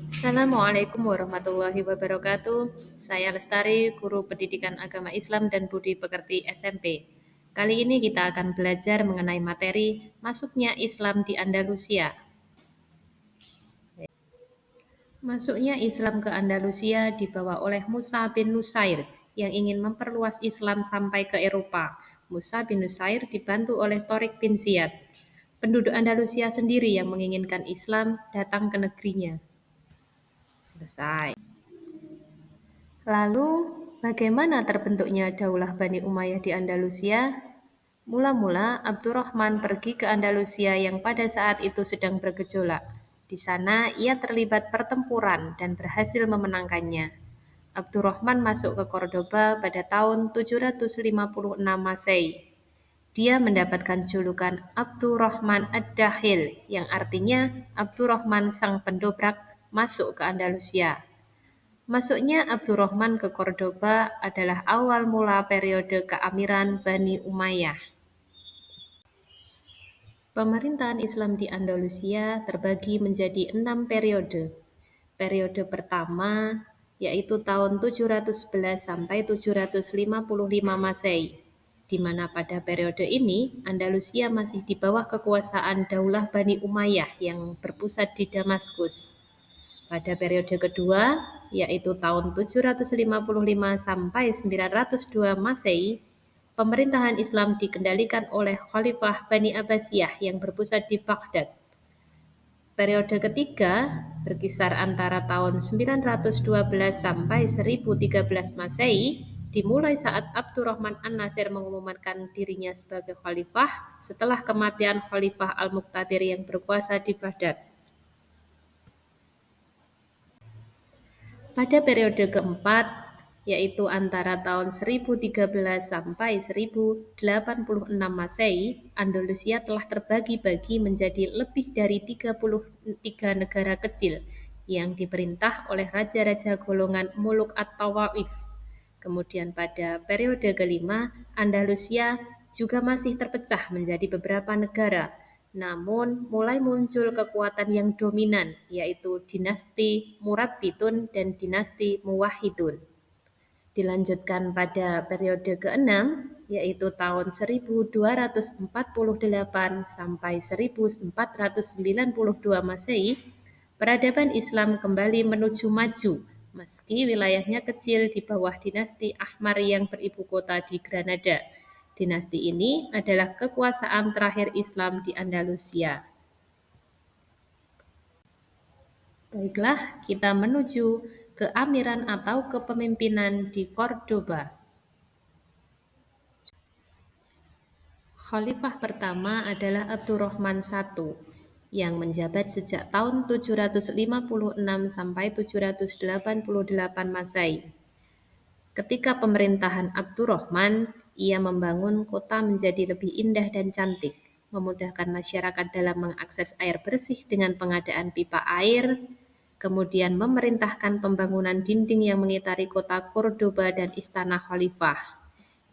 Assalamualaikum warahmatullahi wabarakatuh. Saya Lestari, guru pendidikan agama Islam dan Budi Pekerti SMP. Kali ini kita akan belajar mengenai materi masuknya Islam di Andalusia. Masuknya Islam ke Andalusia dibawa oleh Musa bin Nusair yang ingin memperluas Islam sampai ke Eropa. Musa bin Nusair dibantu oleh Torik bin Ziyad. Penduduk Andalusia sendiri yang menginginkan Islam datang ke negerinya. Selesai. Lalu, bagaimana terbentuknya Daulah Bani Umayyah di Andalusia? Mula-mula, Abdurrahman pergi ke Andalusia yang pada saat itu sedang bergejolak. Di sana, ia terlibat pertempuran dan berhasil memenangkannya. Abdurrahman masuk ke Cordoba pada tahun 756 Masehi. Dia mendapatkan julukan Abdurrahman Ad-Dakhil, yang artinya Abdurrahman Sang Pendobrak masuk ke Andalusia. Masuknya Abdurrahman ke Cordoba adalah awal mula periode keamiran Bani Umayyah. Pemerintahan Islam di Andalusia terbagi menjadi 6 periode. Periode pertama yaitu tahun 711 sampai 755 Masehi, di mana pada periode ini Andalusia masih di bawah kekuasaan Daulah Bani Umayyah yang berpusat di Damaskus. Pada periode kedua, yaitu tahun 755 sampai 902 Masehi, pemerintahan Islam dikendalikan oleh Khalifah Bani Abbasiyah yang berpusat di Baghdad. Periode ketiga berkisar antara tahun 912 sampai 1013 Masehi, dimulai saat Abdurrahman An-Nasir mengumumkan dirinya sebagai khalifah setelah kematian Khalifah Al-Muqtadir yang berkuasa di Baghdad. Pada periode keempat, yaitu antara tahun 1013 sampai 1086 Masehi, Andalusia telah terbagi-bagi menjadi lebih dari 33 negara kecil yang diperintah oleh raja-raja golongan Muluk at-Tawaif. Kemudian pada periode kelima, Andalusia juga masih terpecah menjadi beberapa negara. Namun, mulai muncul kekuatan yang dominan, yaitu dinasti Murabitun dan dinasti Muwahhidun. Dilanjutkan pada periode ke-6, yaitu tahun 1248 sampai 1492 Masehi, peradaban Islam kembali menuju maju, meski wilayahnya kecil di bawah dinasti Ahmar yang beribu kota di Granada. Dinasti ini adalah kekuasaan terakhir Islam di Andalusia. Baiklah, kita menuju keamiran atau kepemimpinan di Cordoba. Khalifah pertama adalah Abdurrahman I yang menjabat sejak tahun 756 sampai 788 Masehi. Ketika pemerintahan Abdurrahman, ia membangun kota menjadi lebih indah dan cantik, memudahkan masyarakat dalam mengakses air bersih dengan pengadaan pipa air, kemudian memerintahkan pembangunan dinding yang mengitari kota Cordoba dan istana khalifah.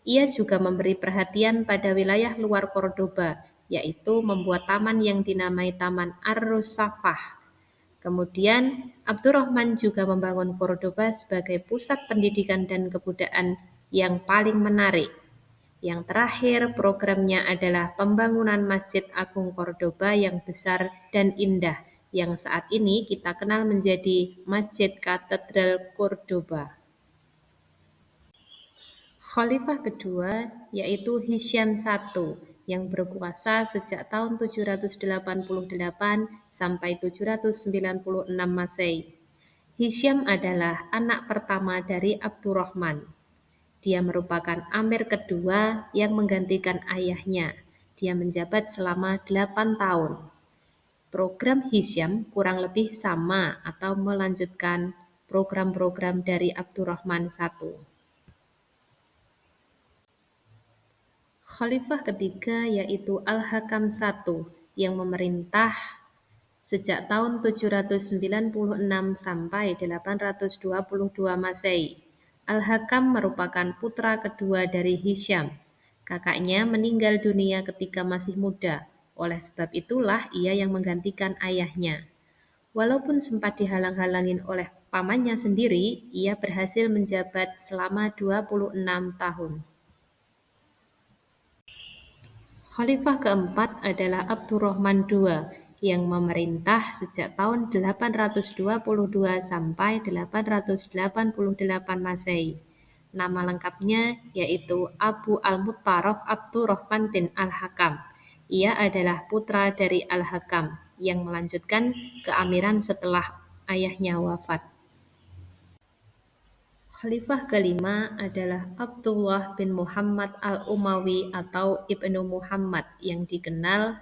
Ia juga memberi perhatian pada wilayah luar Cordoba, yaitu membuat taman yang dinamai Taman Ar-Rusafah. Kemudian, Abdurrahman juga membangun Cordoba sebagai pusat pendidikan dan kebudayaan yang paling menarik. Yang terakhir, programnya adalah pembangunan Masjid Agung Cordoba yang besar dan indah, yang saat ini kita kenal menjadi Masjid Katedral Cordoba. Khalifah kedua yaitu Hisham I yang berkuasa sejak tahun 788 sampai 796 Masehi. Hisham adalah anak pertama dari Abdurrahman. Dia merupakan Amir kedua yang menggantikan ayahnya. Dia menjabat selama 8 tahun. Program Hisham kurang lebih sama atau melanjutkan program-program dari Abdurrahman I. Khalifah ketiga yaitu Al-Hakam I yang memerintah sejak tahun 796 sampai 822 Masehi. Al-Hakam merupakan putra kedua dari Hisham. Kakaknya meninggal dunia ketika masih muda. Oleh sebab itulah ia yang menggantikan ayahnya. Walaupun sempat dihalang-halangin oleh pamannya sendiri, ia berhasil menjabat selama 26 tahun. Khalifah keempat adalah Abdurrahman II yang memerintah sejak tahun 822 sampai 888 Masehi. Nama lengkapnya yaitu Abu Al-Muttaraf Abdurrahman bin Al-Hakam. Ia adalah putra dari Al-Hakam yang melanjutkan keamiran setelah ayahnya wafat. Khalifah kelima adalah Abdullah bin Muhammad al-Umawi atau Ibnu Muhammad yang dikenal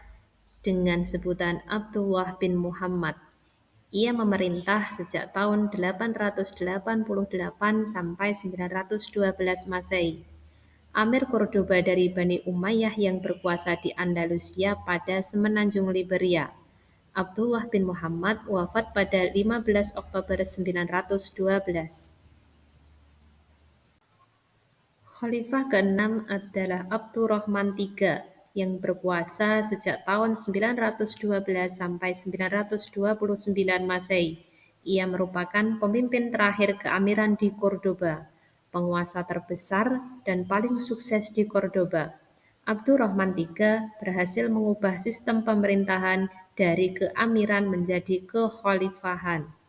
dengan sebutan Abdullah bin Muhammad. Ia memerintah sejak tahun 888 sampai 912 Masehi. Amir Cordoba dari Bani Umayyah yang berkuasa di Andalusia pada semenanjung Liberia. Abdullah bin Muhammad wafat pada 15 Oktober 912. Khalifah keenam adalah Abdurrahman III yang berkuasa sejak tahun 912 sampai 929 Masehi. Ia merupakan pemimpin terakhir keamiran di Cordoba, penguasa terbesar dan paling sukses di Cordoba. Abdurrahman III berhasil mengubah sistem pemerintahan dari keamiran menjadi kekhalifahan.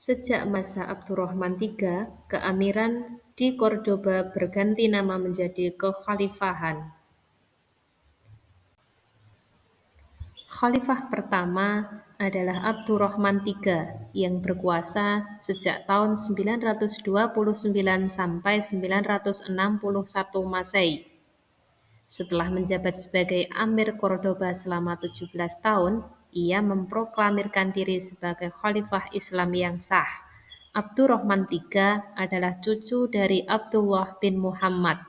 Sejak masa Abdurrahman III, keamiran di Cordoba berganti nama menjadi kekhalifahan. Khalifah pertama adalah Abdurrahman III yang berkuasa sejak tahun 929 sampai 961 Masehi. Setelah menjabat sebagai Amir Cordoba selama 17 tahun, ia memproklamirkan diri sebagai Khalifah Islam yang sah. Abdurrahman III adalah cucu dari Abdullah bin Muhammad.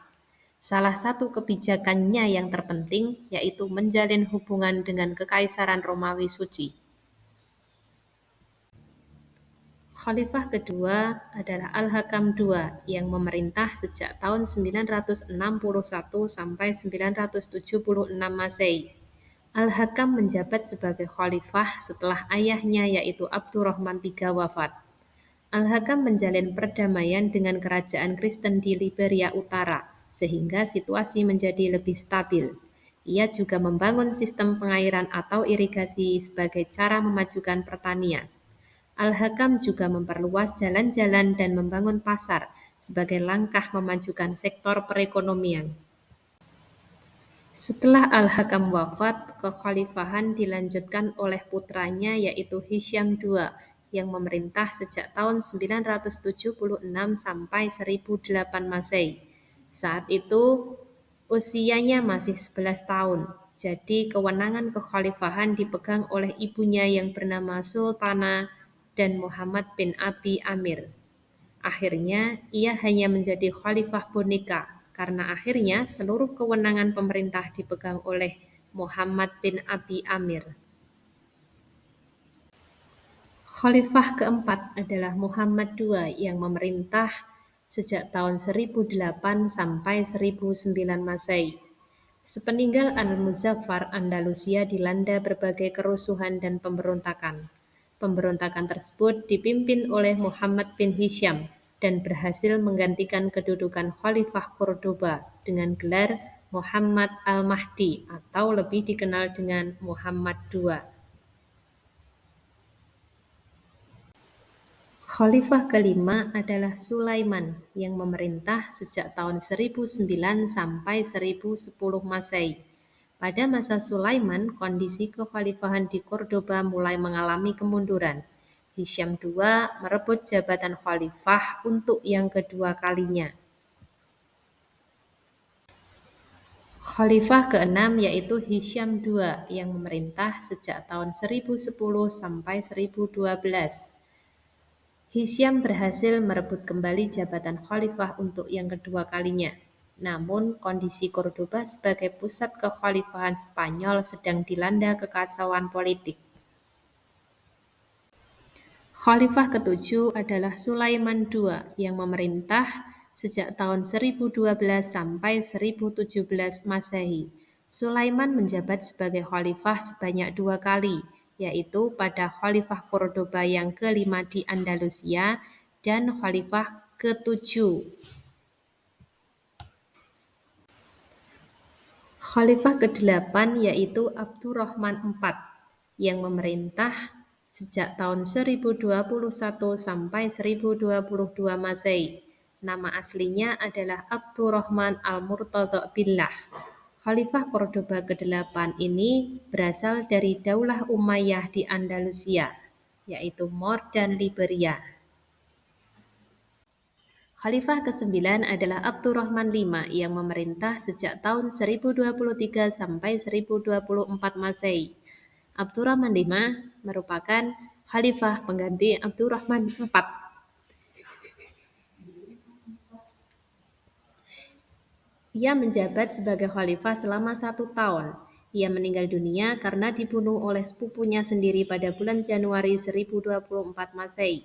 Salah satu kebijakannya yang terpenting yaitu menjalin hubungan dengan Kekaisaran Romawi Suci. Khalifah kedua adalah Al-Hakam II yang memerintah sejak tahun 961 sampai 976 Masehi. Al-Hakam menjabat sebagai khalifah setelah ayahnya yaitu Abdurrahman III wafat. Al-Hakam menjalin perdamaian dengan kerajaan Kristen di Liberia Utara, sehingga situasi menjadi lebih stabil. Ia juga membangun sistem pengairan atau irigasi sebagai cara memajukan pertanian. Al-Hakam juga memperluas jalan-jalan dan membangun pasar sebagai langkah memajukan sektor perekonomian. Setelah Al-Hakam wafat, kekhalifahan dilanjutkan oleh putranya yaitu Hisyam II yang memerintah sejak tahun 976 sampai 1008 Masehi. Saat itu usianya masih 11 tahun. Jadi kewenangan kekhalifahan dipegang oleh ibunya yang bernama Sultana dan Muhammad bin Abi Amir. Akhirnya ia hanya menjadi khalifah boneka karena akhirnya seluruh kewenangan pemerintah dipegang oleh Muhammad bin Abi Amir. Khalifah keempat adalah Muhammad II yang memerintah sejak tahun 1008 sampai 1009 Masehi. Sepeninggal Al-Muzaffar, Andalusia dilanda berbagai kerusuhan dan pemberontakan. Pemberontakan tersebut dipimpin oleh Muhammad bin Hisyam dan berhasil menggantikan kedudukan Khalifah Cordoba dengan gelar Muhammad Al-Mahdi atau lebih dikenal dengan Muhammad II. Khalifah kelima adalah Sulaiman yang memerintah sejak tahun 1009 sampai 1010 Masehi. Pada masa Sulaiman, kondisi kekhalifahan di Cordoba mulai mengalami kemunduran. Hisyam II merebut jabatan khalifah untuk yang kedua kalinya. Khalifah keenam yaitu Hisyam II yang memerintah sejak tahun 1010 sampai 1012. Hisyam berhasil merebut kembali jabatan khalifah untuk yang kedua kalinya. Namun, kondisi Cordoba sebagai pusat kekhalifahan Spanyol sedang dilanda kekacauan politik. Khalifah ketujuh adalah Sulaiman II yang memerintah sejak tahun 1012 sampai 1017 Masehi. Sulaiman menjabat sebagai khalifah sebanyak 2 kali, yaitu pada Khalifah Cordoba yang kelima di Andalusia dan Khalifah ke-7. Khalifah ke-8 yaitu Abdurrahman IV yang memerintah sejak tahun 1021 sampai 1022 Masehi. Nama aslinya adalah Abdurrahman al-Murtadha Billah. Khalifah Cordoba ke-8 ini berasal dari Daulah Umayyah di Andalusia, yaitu Moor dan Liberia. Khalifah ke-9 adalah Abdurrahman V yang memerintah sejak tahun 1023 sampai 1024 Masehi. Abdurrahman V merupakan khalifah pengganti Abdurrahman IV. Ia menjabat sebagai khalifah selama 1 tahun. Ia meninggal dunia karena dibunuh oleh sepupunya sendiri pada bulan Januari 1024 Masehi.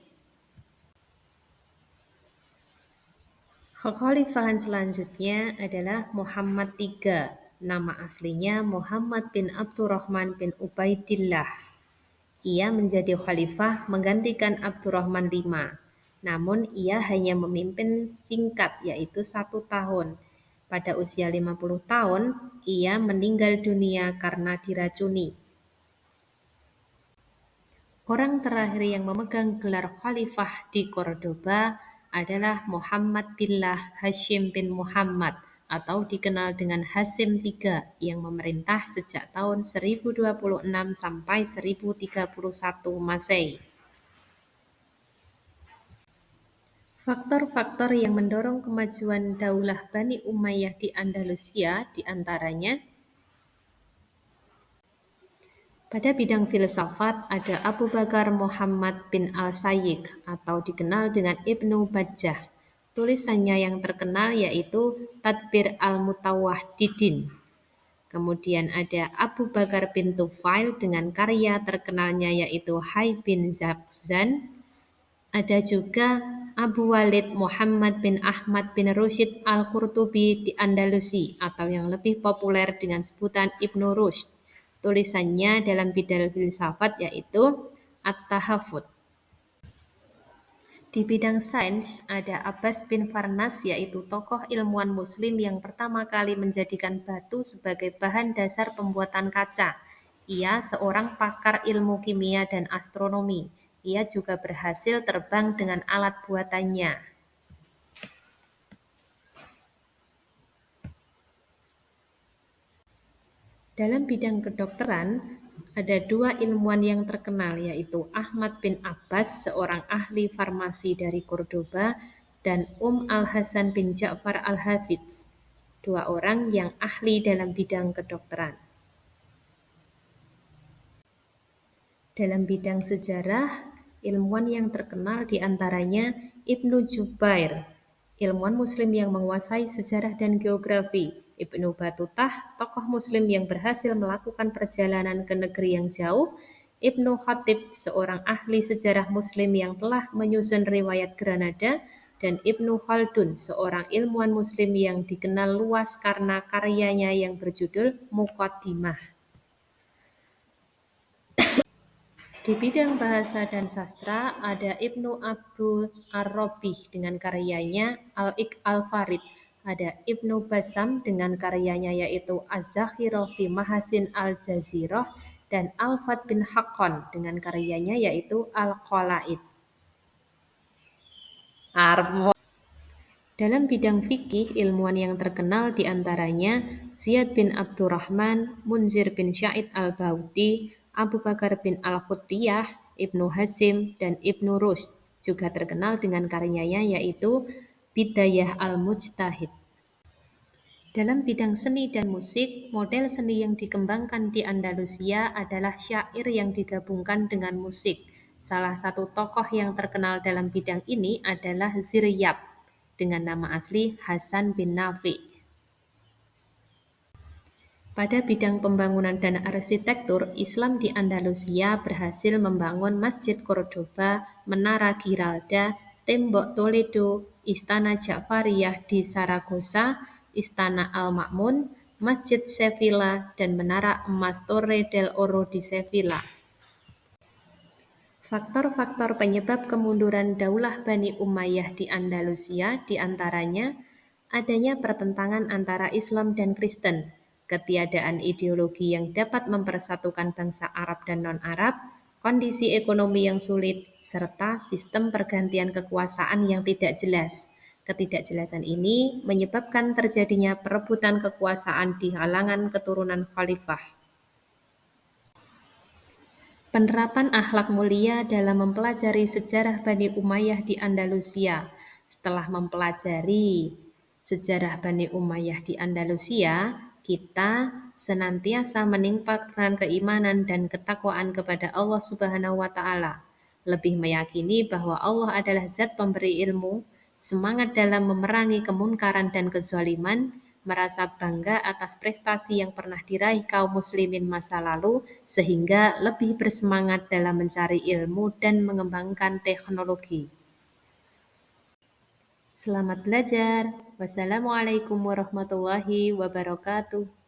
Kekhalifahan selanjutnya adalah Muhammad III. Nama aslinya Muhammad bin Abdurrahman bin Ubaidillah. Ia menjadi khalifah menggantikan Abdurrahman V. Namun ia hanya memimpin singkat yaitu 1 tahun. Pada usia 50 tahun, ia meninggal dunia karena diracuni. Orang terakhir yang memegang gelar khalifah di Cordoba adalah Muhammad Billah Hashim bin Muhammad atau dikenal dengan Hasim III yang memerintah sejak tahun 1026 sampai 1031 Masehi. Faktor-faktor yang mendorong kemajuan Daulah Bani Umayyah di Andalusia diantaranya pada bidang filsafat ada Abu Bakar Muhammad bin al-Sayyid atau dikenal dengan Ibnu Bajjah. Tulisannya yang terkenal yaitu Tadbir al-Mutawahhidin. Kemudian ada Abu Bakar bin Tufail dengan karya terkenalnya yaitu Hayy bin Zabzan. Ada juga Abu Walid Muhammad bin Ahmad bin Rusyid al-Qurtubi di Andalusi atau yang lebih populer dengan sebutan Ibnu Rushd. Tulisannya dalam bidang filsafat yaitu At-Tahafut. Di bidang sains ada Abbas bin Farnas yaitu tokoh ilmuwan muslim yang pertama kali menjadikan batu sebagai bahan dasar pembuatan kaca. Ia seorang pakar ilmu kimia dan astronomi. Ia juga berhasil terbang dengan alat buatannya. Dalam bidang kedokteran, ada 2 ilmuwan yang terkenal yaitu Ahmad bin Abbas, seorang ahli farmasi dari Cordoba, dan al-Hasan bin Ja'far al-Hafidz, 2 orang yang ahli dalam bidang kedokteran. Dalam bidang sejarah, ilmuwan yang terkenal diantaranya Ibnu Jubair, ilmuwan muslim yang menguasai sejarah dan geografi. Ibnu Batutah, tokoh muslim yang berhasil melakukan perjalanan ke negeri yang jauh. Ibnu Khatib, seorang ahli sejarah muslim yang telah menyusun riwayat Granada. Dan Ibnu Khaldun, seorang ilmuwan muslim yang dikenal luas karena karyanya yang berjudul Muqaddimah. Di bidang bahasa dan sastra ada Ibnu Abdul Ar-Rabi dengan karyanya Al-Farid. Ada Ibnu Basam dengan karyanya yaitu Az-Zakhirah fi Mahasin al-Jazirah dan Al-Fat bin Haqqan dengan karyanya yaitu Al-Qala'id. Dalam bidang fikih, ilmuwan yang terkenal diantaranya Ziyad bin Abdurrahman, Munzir bin Sya'id al-Bauti, Abu Bakar bin al-Khuttiyah, Ibnu Hazim, dan Ibnu Rushd. Juga terkenal dengan karyanya yaitu Bidayah al-Mujtahid. Dalam bidang seni dan musik, model seni yang dikembangkan di Andalusia adalah syair yang digabungkan dengan musik. Salah satu tokoh yang terkenal dalam bidang ini adalah Ziryab dengan nama asli Hasan bin Nafi. Pada bidang pembangunan dan arsitektur, Islam di Andalusia berhasil membangun Masjid Cordoba, Menara Giralda, Tembok Toledo, Istana Ja'fariyah di Saragossa, Istana Al-Ma'mun, Masjid Sevilla, dan Menara Emas Torre del Oro di Sevilla. Faktor-faktor penyebab kemunduran Daulah Bani Umayyah di Andalusia diantaranya adanya pertentangan antara Islam dan Kristen, ketiadaan ideologi yang dapat mempersatukan bangsa Arab dan non-Arab, kondisi ekonomi yang sulit, serta sistem pergantian kekuasaan yang tidak jelas. Ketidakjelasan ini menyebabkan terjadinya perebutan kekuasaan di kalangan keturunan khalifah. Penerapan akhlak mulia dalam mempelajari sejarah Bani Umayyah di Andalusia. Setelah mempelajari sejarah Bani Umayyah di Andalusia, kita senantiasa meningkatkan keimanan dan ketakwaan kepada Allah Subhanahu wa taala. Lebih meyakini bahwa Allah adalah zat pemberi ilmu, semangat dalam memerangi kemunkaran dan kezaliman, merasa bangga atas prestasi yang pernah diraih kaum muslimin masa lalu, sehingga lebih bersemangat dalam mencari ilmu dan mengembangkan teknologi. Selamat belajar. Wassalamualaikum warahmatullahi wabarakatuh.